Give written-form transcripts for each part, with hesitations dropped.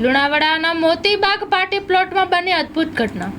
લુણાવાડાના Moti Bagh party પ્લોટમાં બની અદ્ભુત ઘટના।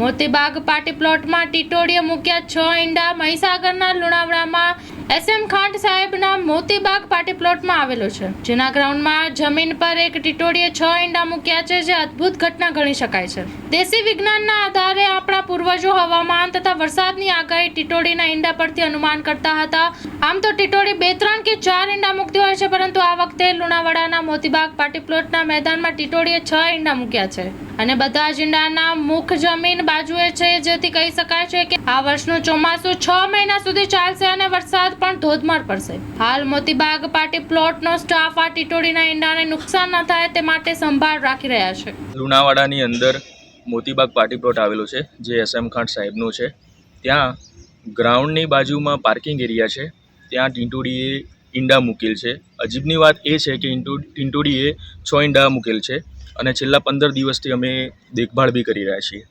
મોતીબાગ પાર્ટી પ્લોટમાં ટીટોડીએ મૂક્યા 6 ઈંડા। મહીસાગરના લુણાવાડામાં SM ખાંટ સાહેબના મોતીબાગ પાર્ટી પ્લોટમાં આવેલો છે, જેના ગ્રાઉન્ડમાં જમીન પર એક ટીટોડીએ 6 ઈંડા મૂક્યા છે, જે અદ્ભુત ઘટના ગણી શકાય છે। દેશી વિજ્ઞાનના આધારે આપણા પૂર્વજો હવામાન તથા વરસાદની આગાહી ટીટોડીના ઈંડા પરથી અનુમાન કરતા હતા। આમ તો ટીટોડી 2, 3 કે 4 ઈંડા મૂકતી હોય છે, પરંતુ આ વખતે લુણાવાડાના મોતીબાગ પાર્ટી પ્લોટના મેદાનમાં ટીટોડીએ 6 ઈંડા મૂક્યા છે અને બધા જ ઈંડાના મુખ જમીન બાજુએ છે, જેથી કહી શકાય છે કે આ વર્ષનું ચોમાસું 6 મહિના સુધી ચાલશે અને વરસાદ પણ ધોધમાર પડશે। હાલ મોતીબાગ પાર્ટી પ્લોટનો સ્ટાફ આ ટીટોડીના ઈંડાને નુકસાન ન થાય તે માટે સંભાળ રાખી રહ્યા છે। લુણાવાડાની અંદર મોતીબાગ પાર્ટી પ્લોટ આવેલો છે, જે SM ખાંટ સાહેબનો છે। ત્યાં ગ્રાઉન્ડની બાજુમાં પાર્કિંગ એરિયા છે, ત્યાં ટીટોડીએ ઈંડા મૂકેલ છે। અજીબની વાત એ છે કે ટીટોડીએ 6 ઈંડા મૂકેલ છે અને છેલ્લા 15 દિવસથી અમે દેખભાળ બી કરી રહ્યા છીએ।